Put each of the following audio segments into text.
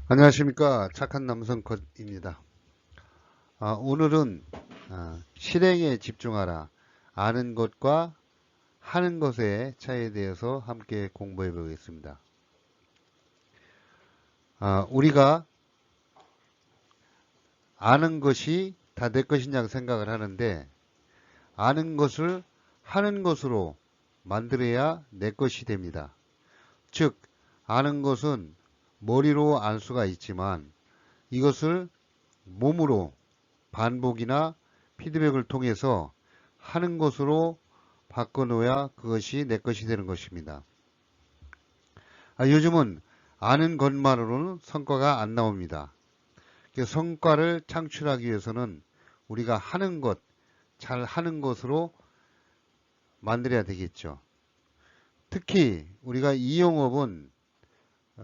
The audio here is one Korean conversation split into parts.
안녕하십니까. 착한 남성 컷입니다. 오늘은 실행에 집중하라. 아는 것과 하는 것의 차이에 대해서 함께 공부해 보겠습니다. 우리가 아는 것이 다 내 것이냐고 생각을 하는데, 아는 것을 하는 것으로 만들어야 내 것이 됩니다. 즉, 아는 것은 머리로 알 수가 있지만 이것을 몸으로 반복이나 피드백을 통해서 하는 것으로 바꿔놓아야 그것이 내 것이 되는 것입니다. 요즘은 아는 것만으로는 성과가 안 나옵니다. 성과를 창출하기 위해서는 우리가 하는 것, 잘 하는 것으로 만들어야 되겠죠. 특히 우리가 이 영업은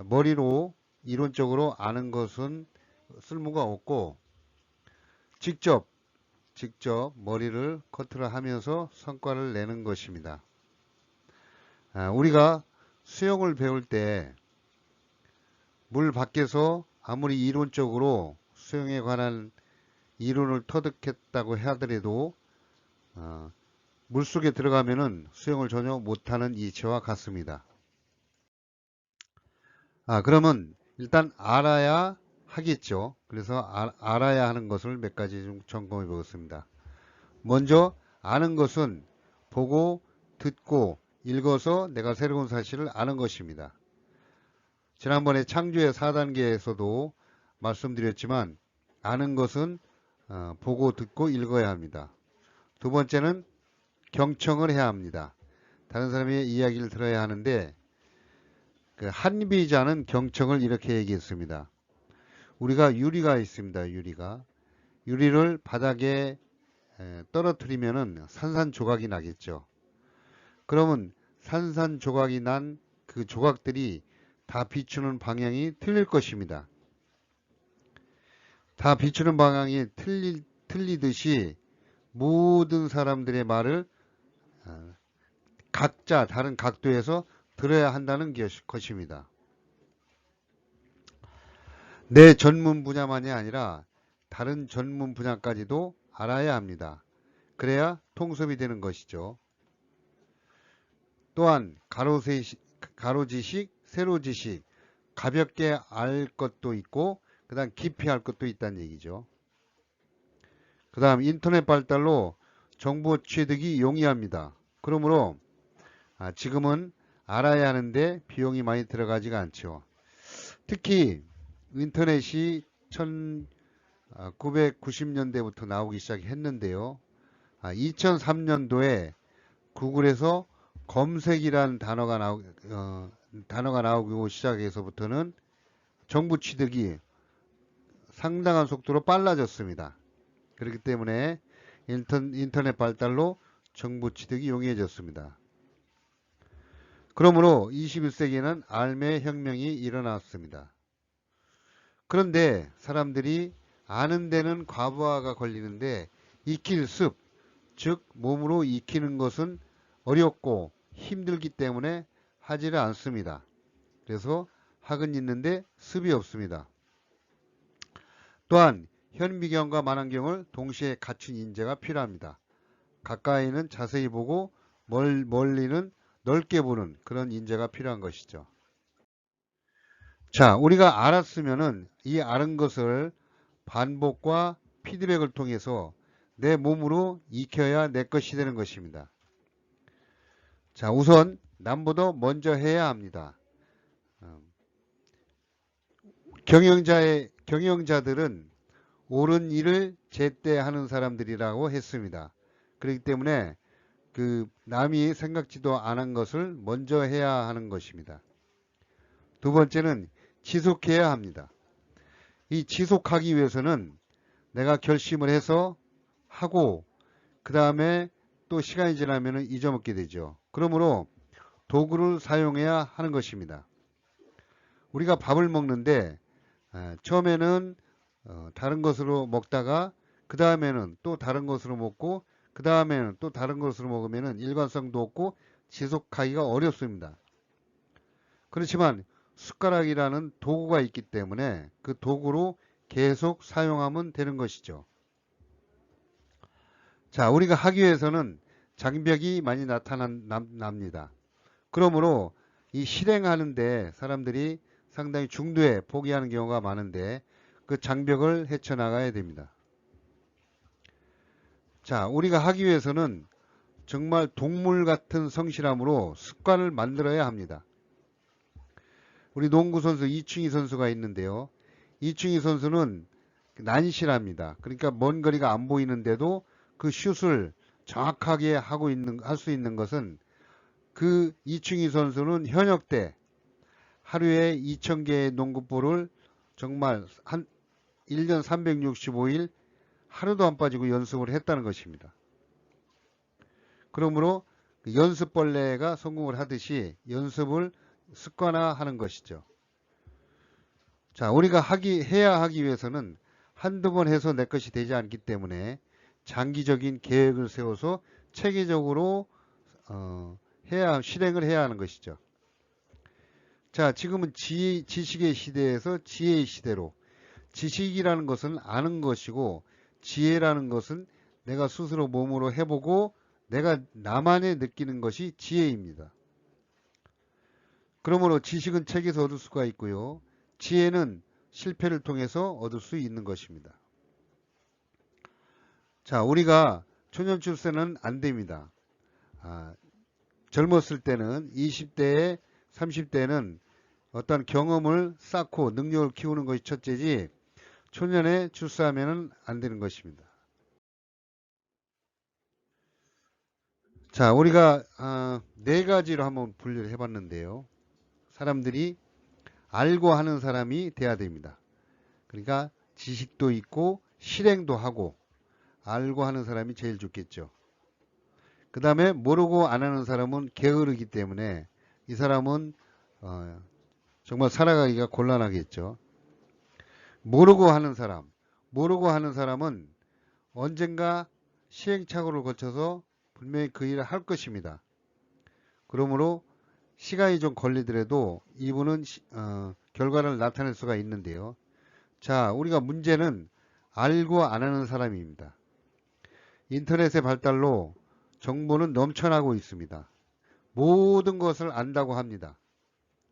머리로 이론적으로 아는 것은 쓸모가 없고 직접 머리를 커트를 하면서 성과를 내는 것입니다. 우리가 수영을 배울 때 물 밖에서 아무리 이론적으로 수영에 관한 이론을 터득했다고 하더라도 물속에 들어가면은 수영을 전혀 못하는 이치와 같습니다. 그러면 일단 알아야 하겠죠. 그래서 알아야 하는 것을 몇 가지 좀 점검해 보겠습니다. 먼저 아는 것은 보고 듣고 읽어서 내가 새로운 사실을 아는 것입니다. 지난번에 창조의 4단계에서도 말씀드렸지만 아는 것은 보고 듣고 읽어야 합니다. 두 번째는 경청을 해야 합니다. 다른 사람의 이야기를 들어야 하는데 그 한비자는 경청을 이렇게 얘기했습니다. 우리가 유리가 있습니다. 유리를 바닥에 떨어뜨리면은 산산조각이 나겠죠. 그러면 산산조각이 난 그 조각들이 다 비추는 방향이 틀릴 것입니다. 다 비추는 방향이 틀리듯이 모든 사람들의 말을 각자 다른 각도에서 들어야 한다는 것입니다. 내 전문 분야만이 아니라 다른 전문 분야까지도 알아야 합니다. 그래야 통섭이 되는 것이죠. 또한 가로지식, 세로지식, 가볍게 알 것도 있고 그 다음 깊이 알 것도 있다는 얘기죠. 그 다음 인터넷 발달로 정보 취득이 용이합니다. 그러므로 지금은 알아야 하는데 비용이 많이 들어가지가 않죠. 특히 인터넷이 1990년대부터 나오기 시작했는데요. 2003년도에 구글에서 검색이라는 단어가 나오기 시작해서부터는 정보 취득이 상당한 속도로 빨라졌습니다. 그렇기 때문에 인터넷 발달로 정보 취득이 용이해졌습니다. 그러므로 21세기에는 알매 혁명이 일어났습니다. 그런데 사람들이 아는 데는 과부하가 걸리는데 익힐 습, 즉 몸으로 익히는 것은 어렵고 힘들기 때문에 하지를 않습니다. 그래서 학은 있는데 습이 없습니다. 또한 현미경과 만안경을 동시에 갖춘 인재가 필요합니다. 가까이는 자세히 보고 멀리는 넓게 보는 그런 인재가 필요한 것이죠. 자, 우리가 알았으면은 이 아는 것을 반복과 피드백을 통해서 내 몸으로 익혀야 내 것이 되는 것입니다. 자, 우선 남보다 먼저 해야 합니다. 경영자들은 옳은 일을 제때 하는 사람들이라고 했습니다. 그렇기 때문에 그 남이 생각지도 않은 것을 먼저 해야 하는 것입니다. 두 번째는 지속해야 합니다. 이 지속하기 위해서는 내가 결심을 해서 하고 그 다음에 또 시간이 지나면 잊어먹게 되죠. 그러므로 도구를 사용해야 하는 것입니다. 우리가 밥을 먹는데 처음에는 다른 것으로 먹다가 그 다음에는 또 다른 것으로 먹고 그 다음에는 또 다른 것으로 먹으면 일관성도 없고 지속하기가 어렵습니다. 그렇지만 숟가락이라는 도구가 있기 때문에 그 도구로 계속 사용하면 되는 것이죠. 자, 우리가 하기 위해서는 장벽이 많이 납니다. 그러므로 이 실행하는데 사람들이 상당히 중도에 포기하는 경우가 많은데 그 장벽을 헤쳐나가야 됩니다. 자, 우리가 하기 위해서는 정말 동물 같은 성실함으로 습관을 만들어야 합니다. 우리 농구 선수 이충희 선수가 있는데요. 이충희 선수는 난실합니다. 그러니까 먼 거리가 안 보이는데도 그 슛을 정확하게 할 수 있는 것은 그 이충희 선수는 현역 때 하루에 2,000개의 농구볼을 정말 한 1년 365일 하루도 안 빠지고 연습을 했다는 것입니다. 그러므로 연습벌레가 성공을 하듯이 연습을 습관화하는 것이죠. 자, 우리가 해야 하기 위해서는 한두 번 해서 내 것이 되지 않기 때문에 장기적인 계획을 세워서 체계적으로 실행을 해야 하는 것이죠. 자, 지금은 지식의 시대에서 지혜의 시대로, 지식이라는 것은 아는 것이고 지혜라는 것은 내가 스스로 몸으로 해보고 내가 나만의 느끼는 것이 지혜입니다. 그러므로 지식은 책에서 얻을 수가 있고요. 지혜는 실패를 통해서 얻을 수 있는 것입니다. 자, 우리가 초년 출세는 안 됩니다. 젊었을 때는 20대에 30대는 어떤 경험을 쌓고 능력을 키우는 것이 첫째지 초년에 출세하면 안 되는 것입니다. 자, 우리가 네 가지로 한번 분류를 해봤는데요. 사람들이 알고 하는 사람이 돼야 됩니다. 그러니까 지식도 있고 실행도 하고 알고 하는 사람이 제일 좋겠죠. 그 다음에 모르고 안 하는 사람은 게으르기 때문에 이 사람은 정말 살아가기가 곤란하겠죠. 모르고 하는 사람은 언젠가 시행착오를 거쳐서 분명히 그 일을 할 것입니다. 그러므로 시간이 좀 걸리더라도 이분은 결과를 나타낼 수가 있는데요. 자, 우리가 문제는 알고 안 하는 사람입니다. 인터넷의 발달로 정보는 넘쳐나고 있습니다. 모든 것을 안다고 합니다.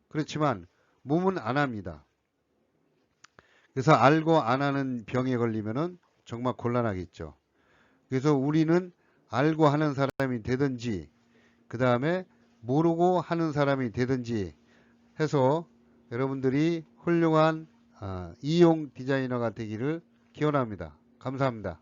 그렇지만 몸은 안 합니다. 그래서 알고 안 하는 병에 걸리면은 정말 곤란하겠죠. 그래서 우리는 알고 하는 사람이 되든지 그 다음에 모르고 하는 사람이 되든지 해서 여러분들이 훌륭한 이용 디자이너가 되기를 기원합니다. 감사합니다.